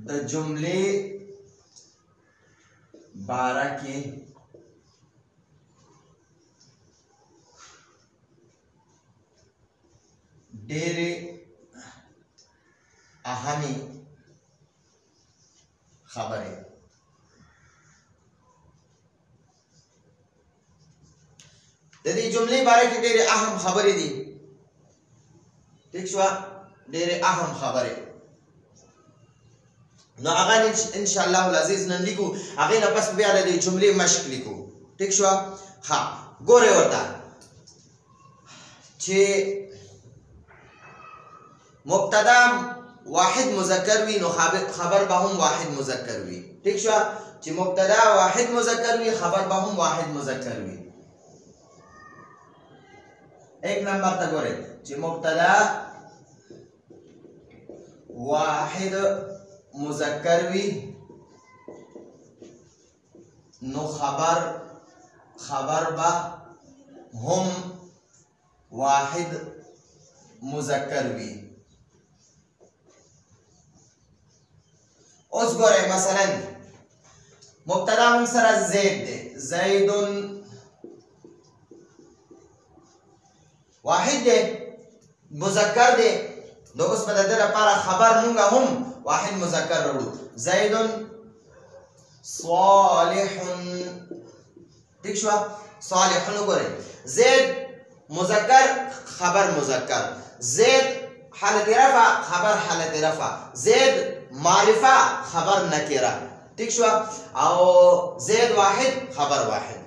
د جملې باره کې ډېرې اهمې خبرې د دې جملې باره کې ډېرې اهم خبرې دي ٹھیک شو ډېرې اهم خبرې نو هغه ان شاء الله العزیز نن لیکو هغه نه پس بیا د جملې مشق لیکو ٹھیک شو ها ګوره ورته چې مبتدا واحد مذکر وي نو خبر به هم واحد مذکر وي ٹھیک شو چې مبتدا واحد مذکر وي خبر به هم واحد مذکر وي ایک نمبر ته ګوره چې مبتدا واحد مذکر وی نو خبر با هم واحد مذکر وی اوس ګوره مثلا مبتدا من سره زید دی زید واحد دی مذکر دی نو اوس په دې لپاره خبر مونږ هم واحد مذکر وروړو زید صالح ٹھیک شو صالح وګورئ زید مذکر خبر مذکر زید حالت رفع خبر حالت رفع زید معرفه خبر نکره ٹھیک شو او زید واحد خبر واحد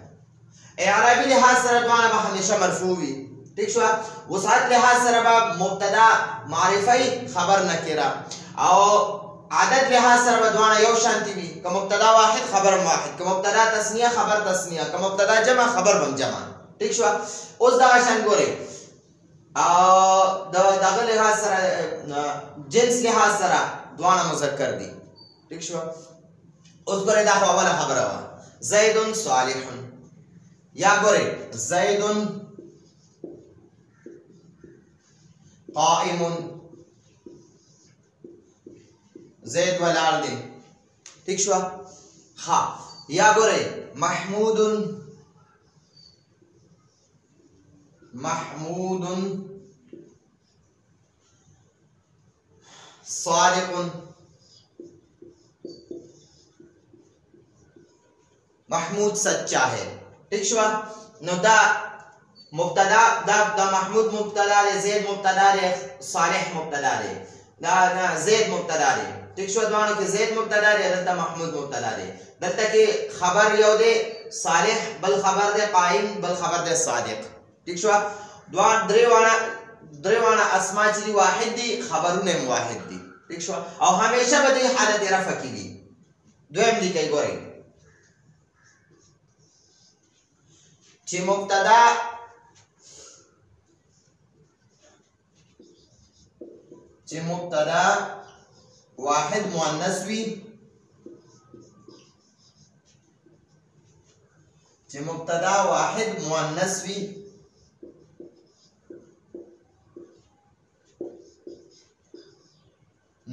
اعرابی لحاظ سره دواړه به همیشه مرفوع وي ٹھیک شو وسعت لحاظ سره به مبتدا معرفی خبر نکره او عدد لحاظ سره به دواړه یو شانتي وي که مبتدا واحد خبر واحد که مبتدا تثنیه خبر تثنیه که مبتدا جمع خبر بم جمع ٹھیک شو اوس دا شان ګورئ دغه لحاظ سره جنس لحاظ سره دواړه مذکر دي ٹھیک شو اوس ګورئ دا اوله خبره وه زید صالح یا ګورئ زید قائم زید ولاړ دی ٹھیک شو ها یا ګورئ محمود صادق محمود سچا ہے ٹھیک شو نو دا مبتدا دا محمود مبتدا دی زید مبتدا دی صالح مبتدا دی دا زید مبتدا دی ٹھیک شو دوانو کې زید مبتدا دی دلته محمود مبتدا دی دلته کې خبر یو دی صالح بل خبر دی قائم بل خبر دی صادق ٹھیک شو دوان دریوانه اسما چې واحد دی خبرونه واحد دی ٹھیک شو او همیشه به د حالت رفع کیږي دویم لیکي ګورئ چې مبتدا واحد مؤنث وي چې مبتدا واحد مؤنث وي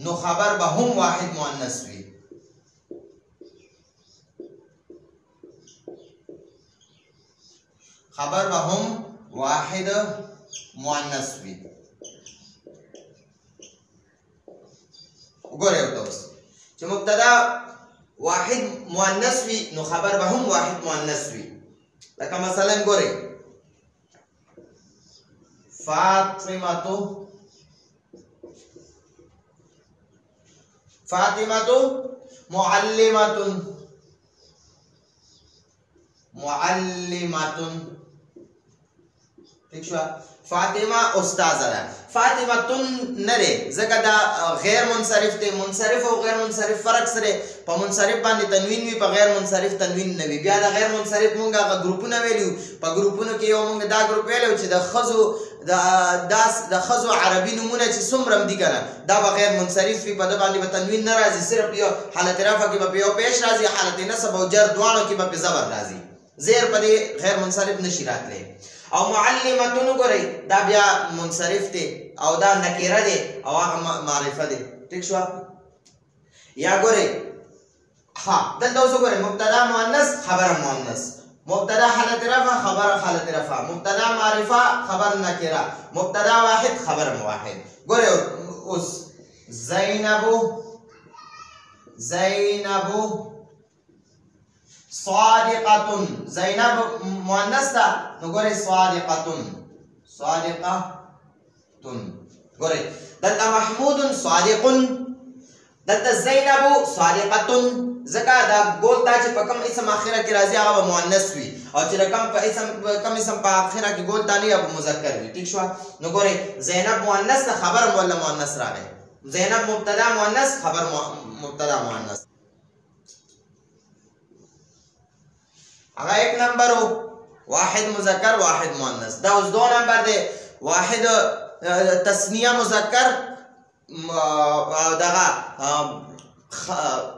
نو خبر به هم واحد مؤنث وي خبر به هم واحد مؤنث وي وګورئ اوس چې مبتدا واحد مؤنث وي نو خبر به هم واحد مؤنث وي لکه مثلا ګورئ فاطمه معلمه ٹھیک شو فاطمه استاذه ده فاطمه نه ده ځکه دا غیر منصرف ده منصرف او غیر منصرف فرق سره په منصرف باندې تنوین وي په غیر منصرف تنوین نه وي بیا دا غیر منصرف مونږه ګروپونه ویلو په ګروپونو کې یو مونږ دا ګروپ ویلو چې د خزو عربي نمونه چې څومره دي کنه دا به غیر منصرف وي په د باندې به تنوین نه راځي صرف یو حالت رفع کې به یو پیش راځي حالت نصب او جر دواړو کې به زبر راځي زیر په غیر منصرف نشي راتلی او معلمتون ګورئ دا بیا منصرف دی او دا نکره دی او هغه معرفه دی ٹھیک شو یا ګورئ ها دلته اوس وګورئ مبتدا مؤنث خبر مؤنث مبتدا حالت رفع خبر حالت رفع مبتدا معرفه خبر نکره مبتدا واحد خبر واحد ګورئ اوس زینب صادقه زینب مؤنث ده نو ګورئ صادقه ګورئ دلته محمود صادق دلته زینب صادقه ځکه دا ګول دا چې په کوم اسم اخره کې راځي هغه مؤنث وي او چې کوم اسم په اخره کې ګول دا نه یا مذکر وي ٹھیک شو نو ګورئ زینب مؤنث ده خبر ولا مؤنث راغی زینب مبتدا مؤنث خبر مبتدا مؤنث هغه ایک نمبر واحد مذکر واحد مؤنث دا اوس دو نمبر دی واحد تثنیه مذکر دغه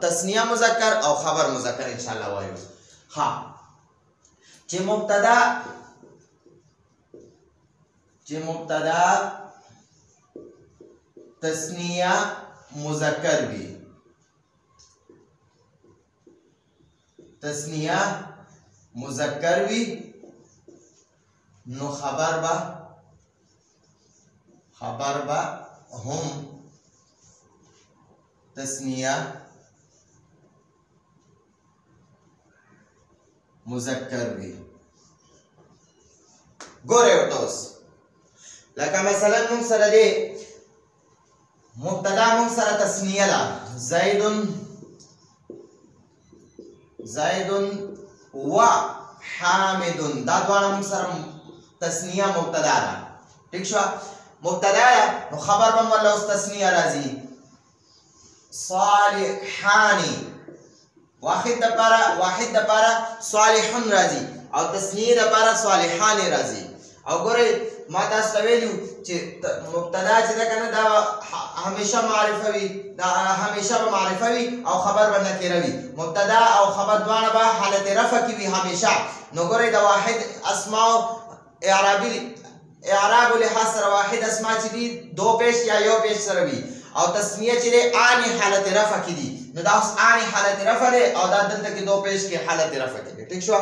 تثنیه مذکر او خبر مذکر ان شاء الله وایو ها چې مبتدا تثنیه مذکر وي نو خبر با هم تثنیه مذکر وي ګورئ ورته اوس لکه مثلا موږ سره دی مبتدا موږ سره تثنیه ده زید و حامد دا دواړه موږ سره تثنیه مبتدا ده ٹھیک شو مبتدا ده نو خبر به موږ اوس تثنیه راځي صالحان واحد دپاره صالحون راځي او تثنیه دپاره صالحان راځي او ګورئ ما تاسو ته ویلو چې مبتدا چې ده کنه دا همیشه معرفه وي او خبر به نکره وي مبتدا او خبر دواړه به حالت رفع کې وي همیشه نو ګورئ د واحد اسماء اعراب لحاظ سره واحد اسماء چې دي دو پیش یا یو پیش سره وي او تسنیه چې دی آنی حالت رفع کې دي نو دا اوس آنی حالت رفع دی او دا دلته کې دو پیش کې حالت رفع کې دي ٹھیک شو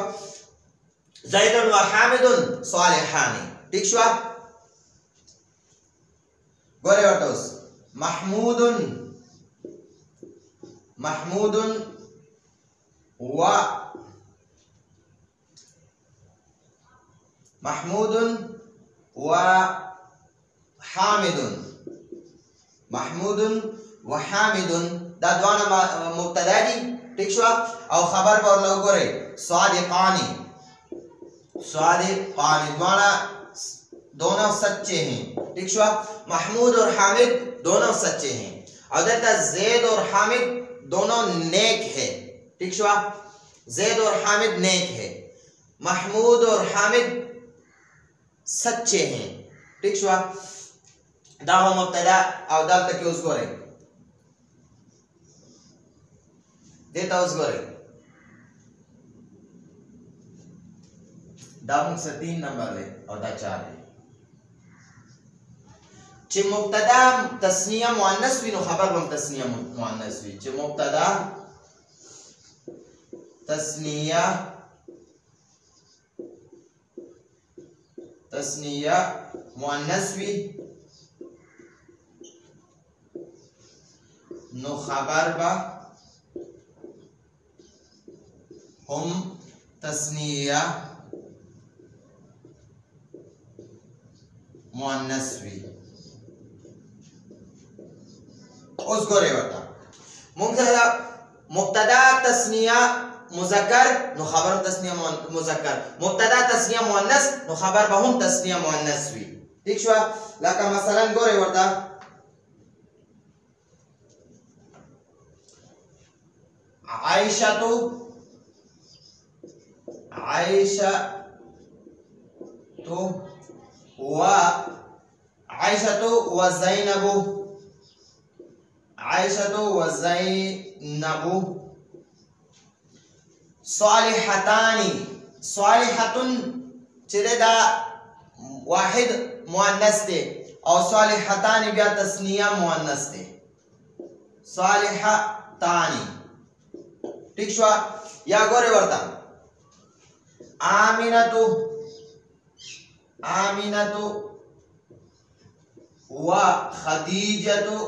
زید و حامد صالحان ٹھیک شو ګورئ ورته اوس محمود و حامد دا دواړه مبتدا دي ٹھیک شو او خبر به ورله وګورئ صادقان دونوں سچے ہیں ٹھیک شو محمود اور حامد دونوں سچے ہیں اور دلتا زید اور حامد دونوں نیک ہے ٹھیک شو زید اور حامد نیک ہے محمود اور حامد سچے ہیں ٹھیک شو دا هو مبتدا او دلته کې اوس ګورئ دیتا اوس ګورئ دا موږ سره 3 نمبر دی او دا 4 دی چې مبتدا تثنیه مؤنث وي نو خبر هم تثنیه مؤنث وي چې مبتدا تثنیه مؤنث وي نو خبر با هم تثنیه مؤنث وي اوس ګورئ ورته موږ سره مبتدا تثنیه مذکر نو خبر هم تثنیه مذکر مبتدا تثنیه مؤنث نو خبر به هم تثنیه مؤنث وي ٹھیک شو لکه مثلا ګورئ ورته عائشة وزينب صالحتان چې دا واحد مؤنث دی او صالحتان بیا تثنیه مؤنث دی صالحه صالحتان ٹھیک شو یا گورے ورتا آمینتو و خدیجتو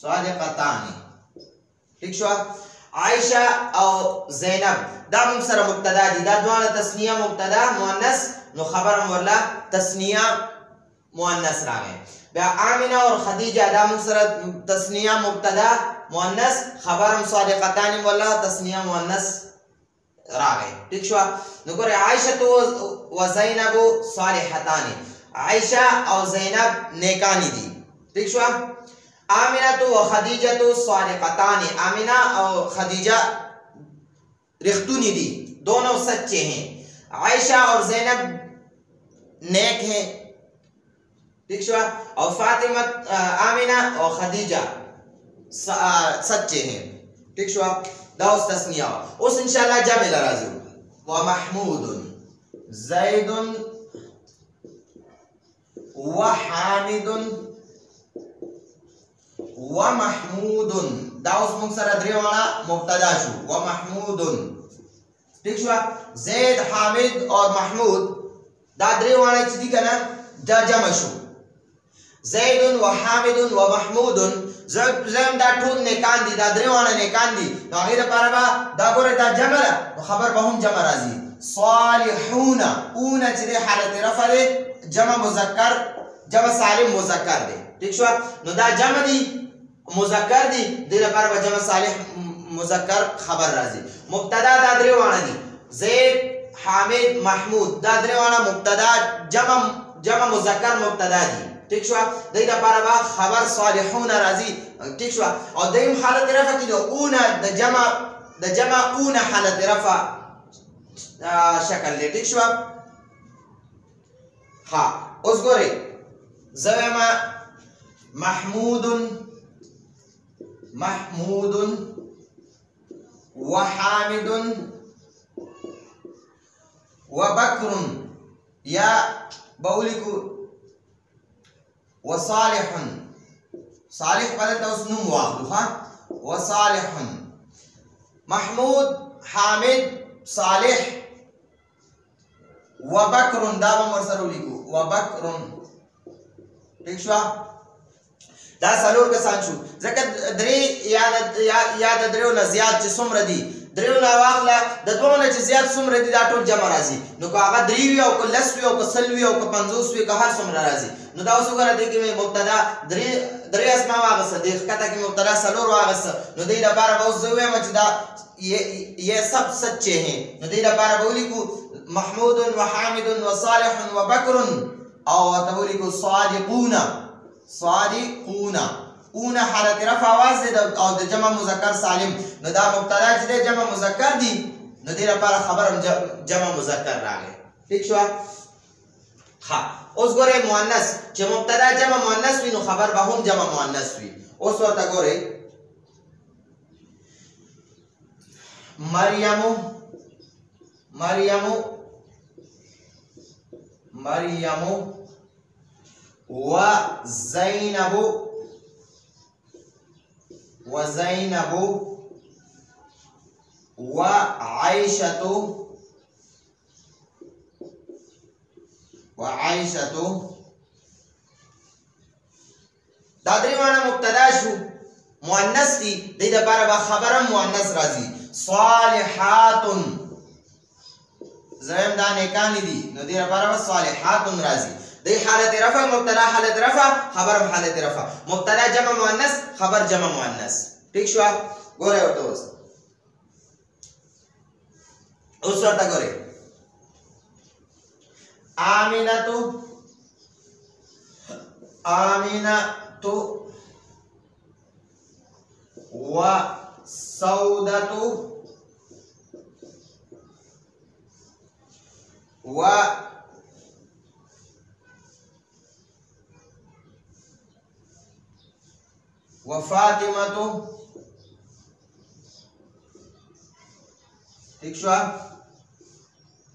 صادقتان ٹھیک شو عائشہ او زینب دا موږ سره مبتدا دي دا دواړه تسنیه مبتدا مؤنث نو خبر ورلا تسنیه مؤنث راغی بیا آمینه اور خدیجه دا موږ سره تسنیه مبتدا مؤنث خبرم صادقتان ورلا تسنیه مؤنث راغی ٹھیک شو نو ګوره عائشہ و زینب صالحتان عائشہ او زینب نیکانی دي ٹھیک شو آمینہ و خدیجہ صادقتان آمینہ اور خدیجہ رختونی دی دونوں سچے ہیں عائشہ اور زینب نیک ہیں ٹھیک شو اور فاطمہ آمینہ اور خدیجہ سچے ہیں ٹھیک شو دا اس تسنیہ اس انشاءاللہ جمع لرازو ومحمود زید وحامد ومحمود دا اوس موږ سره درې واړه مبتدا شو ومحمود ٹھیک شو زید حامد اور محمود دا درې واړه چې دي کنه دا جمع شو زید وحامد ومحمود زم دا ټول نیکان دي دا درې واړه نیکان دي نو هغه لپاره به دا ګوره دا جمع خبر به هم جمع راځي صالحون اون چې حالت رفع ده جمع مذکر جمع سالم مذکر ده ٹھیک شو نو دا جمع دي مذکر دی دې لپاره به جمع صالح مذکر خبر راځي مبتدا دا درې واړه دي زید حامد محمود دا درې واړه مبتدا جمع مذکر مبتدا دي ٹھیک شو دې لپاره به خبر صالحون راځي ٹھیک شو او دیم حالت رفع کې اون د جمع اون حالت رفع شکل دی ٹھیک شو ها اوس ګورئ زما محمود وحامد وبكر یا بولیکو وصالح صالح بدل اوس نوم واخلو ها وصالح محمود حامد صالح وبكر دا به ورسره ولیکو وبكر ٹھیک شو دا سلور کسان شو ځکه درې یا د دریو نه زیات چې څومره دي دریو نه واخله د دوه نه چې زیات څومره دي دا ټول جمع راځي نو که هغه درې وي او که لس وي او که سل وي او که 50 وي که هر څومره راځي نو دا اوس وګوره دې کې مبتدا درې اسماء واغسته دې ښکته کې مبتدا سلور واغسته نو دې لپاره به اوس زه ووایم چې دا یہ سب سچے ہیں نو دې لپاره به ولیکو محمود وحامد وصالح وبكر او ته ولیکو صادقون اون حالت رفع آواز دی او د جمع مذکر سالم نو دا مبتدا چې دی جمع مذکر دی نو دې لپاره خبرم جمع مذکر راغی ٹھیک شو ها اوس ګورئ مؤنث چې مبتدا جمع مؤنث وي نو خبر به هم جمع مؤنث وي اوس ورته ګورئ مریم وزینب وعائشة دا درې واړه مبتدا شو مؤنث دي دې لپاره به خبرم مؤنث راځي صالحات زم دا نیکان دي نو دې لپاره به صالحات راځي دې حالت رفع مبتدا حالت رفع خبر حالت رفع مبتدا جمع مؤنث خبر جمع مؤنث ٹھیک شو ګوره ورته اوس ورته ګوره آمینة وسودة وفاطمة ٹھیک شو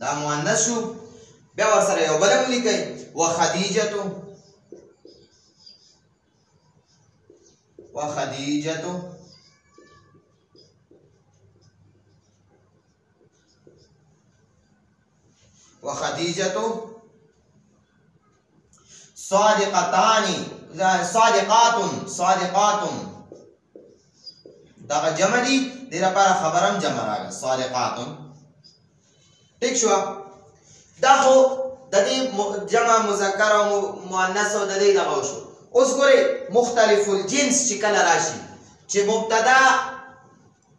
دا مؤنث شو بیا ورسره یو بل ولیکئ وخدیجة وخدیجة وخدیجة صادقتان صادقات دا جمع دی دیر پر خبرم جمع راگا صادقات ٹھیک شو دا خو دا دی جمع مذکر و مؤنث و دا دی دا شو اس گوری مختلف الجنس چکل راشی چی مبتدا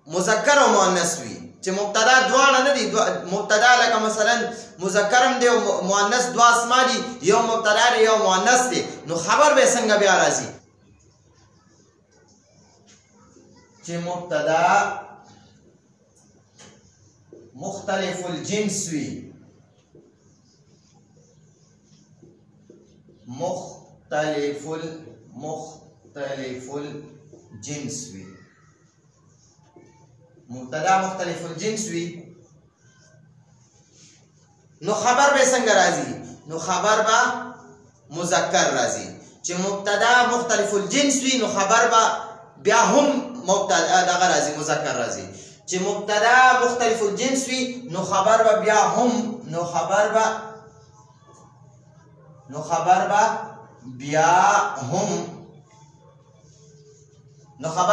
مذکر و مؤنث وی چی مبتدا دوانا ندی مبتدا لکا مثلا مذکرم دی و مؤنث دو اسما دی یو مبتدا دی یو مؤنث دی نو خبر بے سنگا بیا رازی چی مبتدا مختلف الجنس وی مختلف الجنس وی مبتدا مختلف الجنس وی نو خبر به څنګه راځي نو خبر با مذکر راځي چې مبتدا مختلف الجنس وی نو خبر با بیا هم مبتدا دغه راځي مذکر راځي چې مبتدا مختلف الجنس وی نو خبر با بیا هم نو خبر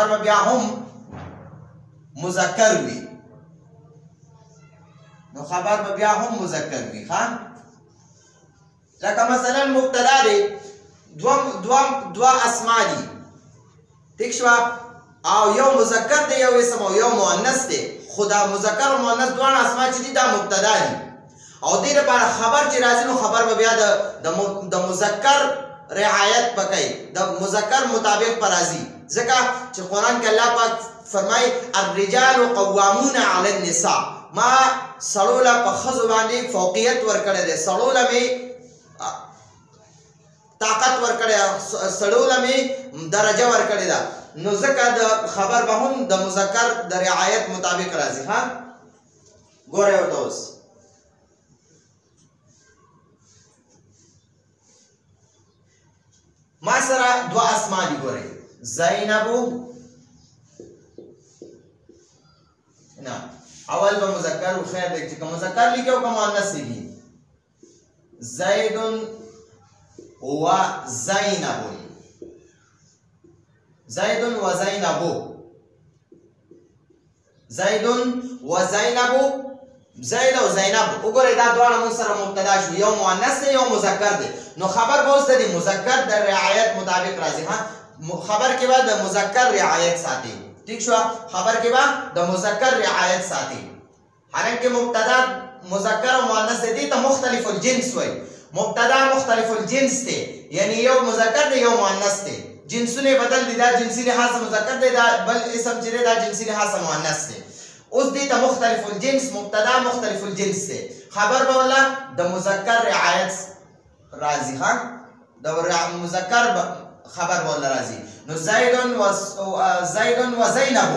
با بیا هم مذکر وی نو خبر به بیا هم مذکر وی خان لکه مثلا مبتدا دی دو اسما دی ٹھیک شو او یو مذکر دی یو اسم او یو مؤنث دی خدا مذکر او مؤنث دوه اسما چې دي دا مبتدا دی او دې لپاره خبر چې راځي نو خبر به بیا د مذکر رعایت پکای د مذکر مطابق پر راځي ځکه چې قرآن کې الله پاک فرمای الرجال قوامون علی النساء ما سړوله په ښځو باندې فوقیت ورکړی دی سړوله مې طاقت ورکړی سړوله مې درجه ورکړې ده نو ځکه د خبر به هم د مذکر د رعایت مطابق راځي ها ګورئ ورته اوس ما سره دوه اسما دي ګورئ زینبو نه اول به مذکر و خیر دی چې که مذکر لیکي او که مؤنث لیکي زید و زینب زید و زینب زید و زینب زید او زینب وګورئ دا دواړه موږ سره مبتدا شو یو مؤنث دی یو مذکر دی نو خبر به اوس د مذکر د رعایت مطابق راځي ها خبر کې بعد د مذکر رعایت ساتي ٹھیک شو خبر کې بعد د مذکر رعایت ساتي حالانکه مبتدا مذکر او مؤنث دي ته مختلف الجنس وای مبتدا مختلف الجنس دی یعنی یو مذکر دی یو مؤنث دی جنسونه بدل دي دا جنسي لحاظ مذکر دی دا بل اسم چې دا جنسي لحاظ مؤنث دی اوس دي ته مختلف الجنس مبتدا مختلف الجنس دی خبر به ولا د مذکر رعایت راځي ها د مذکر خبر به ولا راځي نو زید و زینب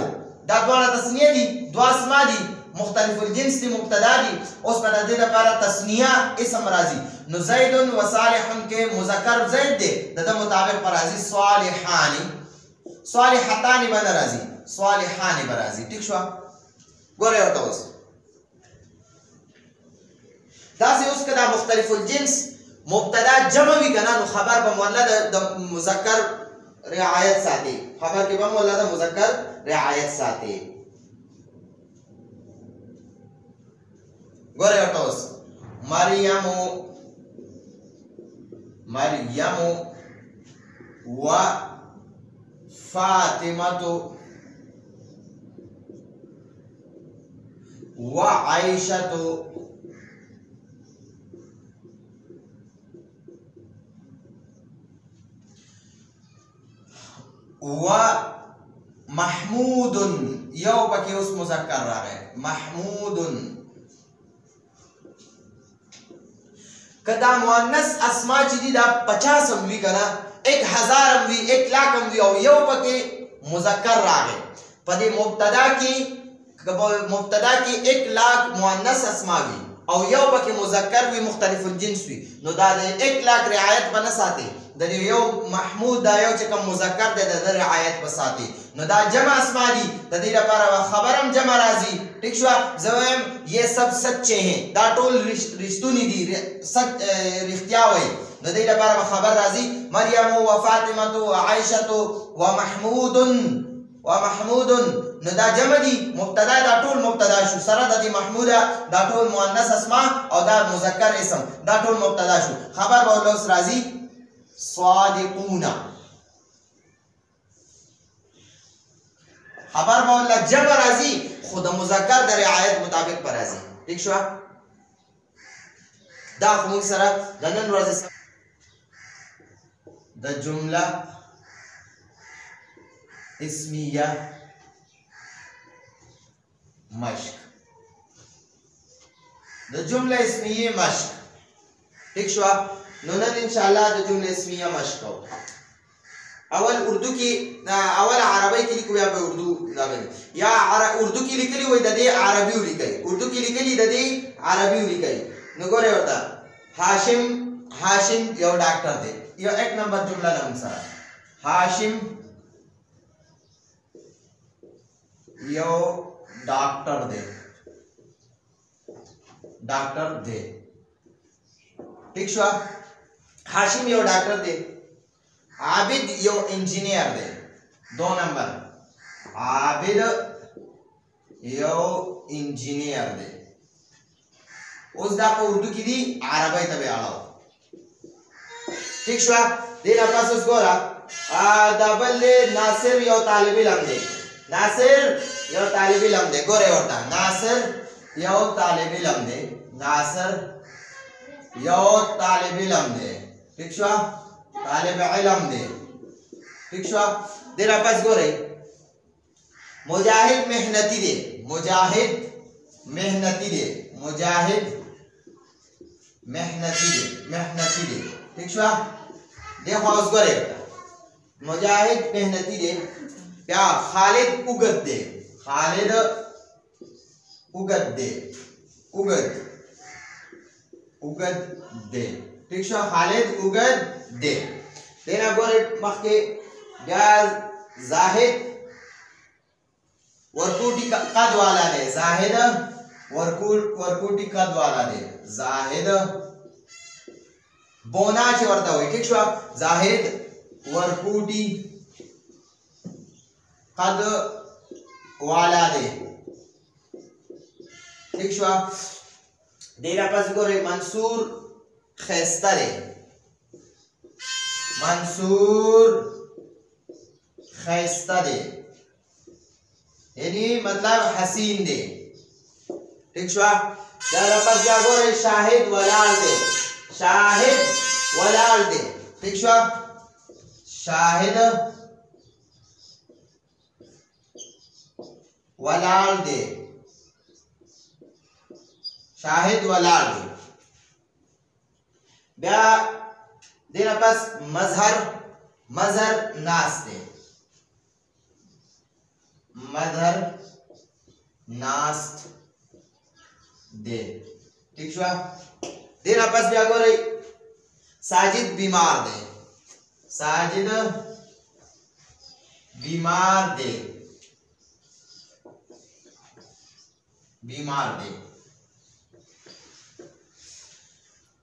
دا دواړه تسنیه دي دوا اسما دي مختلف الجنس دی مبتدا دی اوس په دې لپاره تسنیه اسم راځي نو زید و صالح کې مذکر زید دی د مطابق پر راځي صالحان صالحتان باندې راځي صالحان باندې راځي ٹھیک شو ګورئ ورته اوس داسې اوس کدا مختلف الجنس مبتدا جمع وی کنه نو خبر به مولد د مذکر رعایت ساتي خبر کې به مولد د مذکر رعایت ساتي ګورئ ورته اوس مریم و فاطمه و عائشه و محمود یو پکې اوس مذکر راغی محمود کدا مؤنث اسما چې دي دا 50 هم وی کنه 1000 هم وی 1 लाख هم وی او یو پکې مذکر راغی په دې مبتدا کې مبتدا کې 1,00,000 مؤنث اسماء وي او یو پکې مذکر وي مختلف الجنس وي نو دا د 1,00,000 رعایت به نه ساتي د یو محمود دا یو چې کوم مذکر دی د رعایت به ساتي نو دا جمع اسماء دي د دې لپاره خبر هم جمع راځي ٹھیک شو زه وایم یہ سب سچے ہیں دا ټول رښتونی دي رښتیا وایي نو دې لپاره به خبر راځي مریم و فاطمه و عائشه و محمود نو دا جمع دي مبتدا دا ټول مبتدا شو سره د دې محموده دا ټول مؤنث اسماء او دا مذکر اسم دا ټول مبتدا شو خبر به اوس راځي صادقون خبر به ول جمع راځي خود مذکر د رعایت مطابق پر راځي ٹھیک شو دا کوم سره د نن ورځې د جمله اسمیه مشق د جمله اسمیه مشق ٹھیک شو نو نن ان شاء الله د جمله اسمیه مشق کوو اول اردو کې اول عربی کې لیکو یا به اردو لاګي یا اردو کې لیکلي وای د دې عربي ولیکي اردو کې لیکلي د دې عربي ولیکي نو ګوره ورته هاشم یو ډاکټر دی یو 1 نمبر جمله لم سره هاشم یو ډاکټر دی ٹھیک شو هاشم یو ډاکټر دی عابد یو انجینئر دی 2 نمبر عابد یو انجینئر دی اوس دا په اردو کې دی عربی ته اړه ٹھیک شو دې نه پس اوس ګورا دا بل ناصر یو طالب علم دی ناصر یو طالب علم دی ګوره ورته ناصر یو طالب علم دی ٹھیک شو طالب علم دی ٹھیک شو دې را پس ګوره مجاهد محنتی دی ٹھیک شو دیکھو اوس ګوره مجاهد محنتی دی بیا خالد اوږد دی ٹھیک شو خالد اوږد دی دینا ګوره مخکې بیا زاهد ورکوټي قد والا دی زاهد ورکوټي قد والا دی زاهد بونا چې ورته وایي ٹھیک شو زاهد ورکوټي قد والا دی ٹھیک شو دینا پس ګوره منصور خیسته دی یعنی مطلب حسین دی ٹھیک شو دا پس بیا ګوره شاهد ولاړ دی ٹھیک شو شاهد ولاړ دی بیا دینا پس مظهر ناس دی ٹھیک شو دینا پس بیا ګورئ ساجد بیمار دی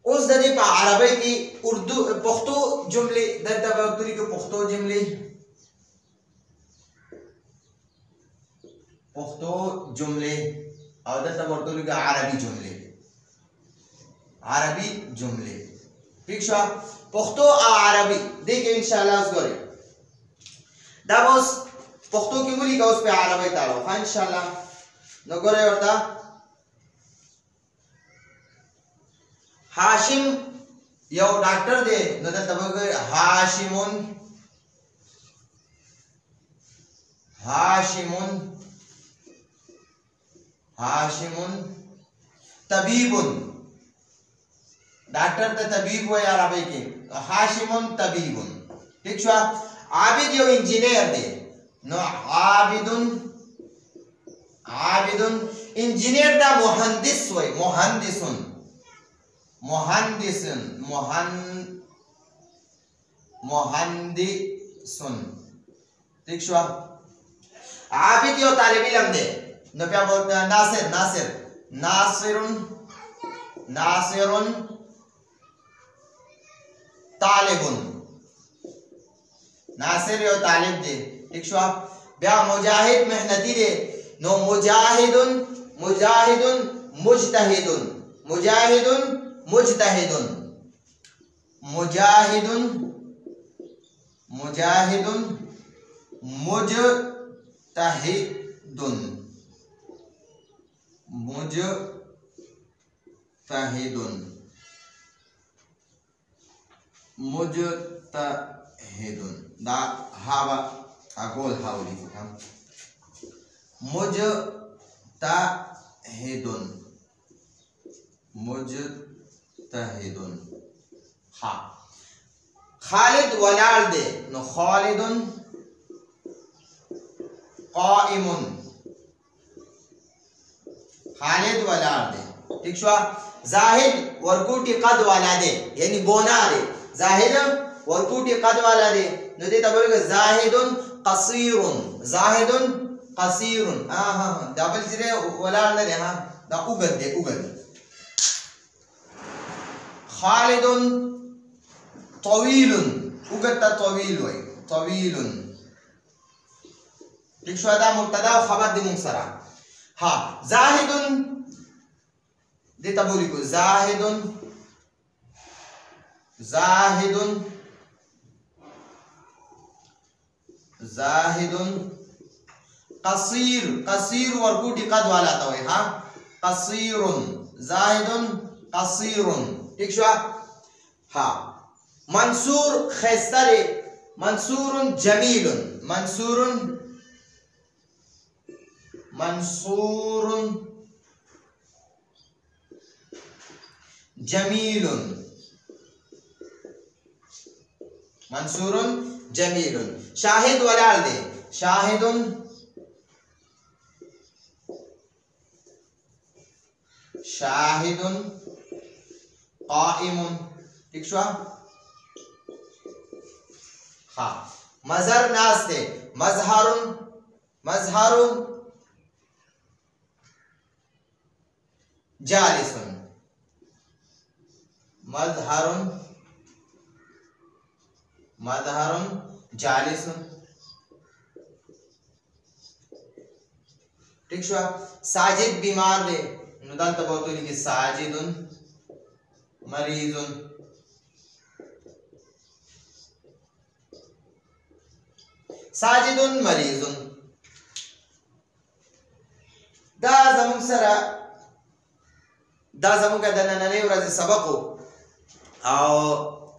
اوس د دې په عربی کې اردو پختو جملې دلته په اردو کې پختو جملې او دلته په اردو کې عربي جملې ٹھیک شو پختو او عربي دې کې ان شاء الله اوس ګورئ دا اوس پختو کې مولي کا اوس په عربي تاړو ان شاء الله نو ګورئ ورته هاشم یو ډاکټر دی نو دلته وګورئ هاشمون طبیبون ډاکټر ته طبیب وایي عربی کې هاشمون طبیبون ٹھیک شو عابد یو انجینئر دی نو عابدن. انجینیر دا مهندس وای، مهندسن مهندسن مهندسن. ٹھیک شو. عابد یو طالب علم دے نو بیا ناصر ناصر ناصرن ناصرن طالبن. ناصر یو طالب دے. ٹھیک شو. بیا مجاہد محنتی دے نو مجاہدن مجاہدن مجتہدن مجاہدن مجتہدن مجاہدن مجاہدن مجتہدن مجتہدن مجتہدن. دا ہاوا اگول ہاولی ہم مجتہدن مجتہدن. ہاں. خالد ولال دے نو خالدن قائمن. خالد ولال دے. ٹھیک شو. زاہد ورکوٹی قد والا دے یعنی بونا دے. زاہد ورکوٹی قد والا دے نو دیتا بولے گا زاہدن قصیرن زاہدن قصیرن. ہاں ہاں ڈبل زیرے ولال نہ دے. ہاں دا اگد دے اگد. خالدن طویل اگد تا طویل ہوئی طویل. ٹھیک شو. دا مبتدا و خبر دی منصرہ. ہاں. زاہدن دیتا بولی کو زاہدن زاہدن زاہدن قصیر قصیر ورکوٹی قد والا تا ہوئی. ہاں قصیرن زاہدن قصیرن. ٹھیک شو. ہاں. منصور خیستر منصور جمیل منصور منصور جمیل منصور جمیل. شاہد ولال دے شاہد شاہد قائم. ٹھیک شو. ہاں. مظہر ناس دے مظہر مظہر جالس مظہر مظہر جالس. ٹھیک شو. ساجد بیمار دے نو دلتا بہتو لکھی ساجد مریض. ساجد مریض. دا زمون سره دا زمون کا د نننۍ ورځې سبق او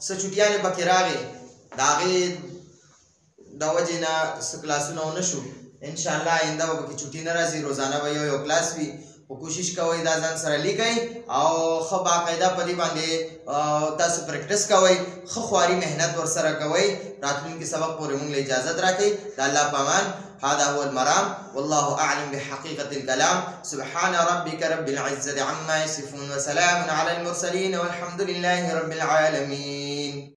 څه چوټیانې پکې راغې د هغې د وجې نه څه کلاسونه ونه شو. انشاءالله آینده به پکې چوټي نه راځي. روزانه به یو کلاس وي. خو کوشش کوئ دا ځان سره لیکئ او ښه باقاعده په دې باندې تاسو پریکټس کوئ. ښه خواري محنت ورسره کوئ. راتلونکي سبق پورې موږ له اجازت راکئ. د الله په امان. هذا هو المرام والله أعلم بحقيقة الكلام. سبحان ربك رب العزة عما يصفون وسلام على المرسلين والحمد لله رب العالمين.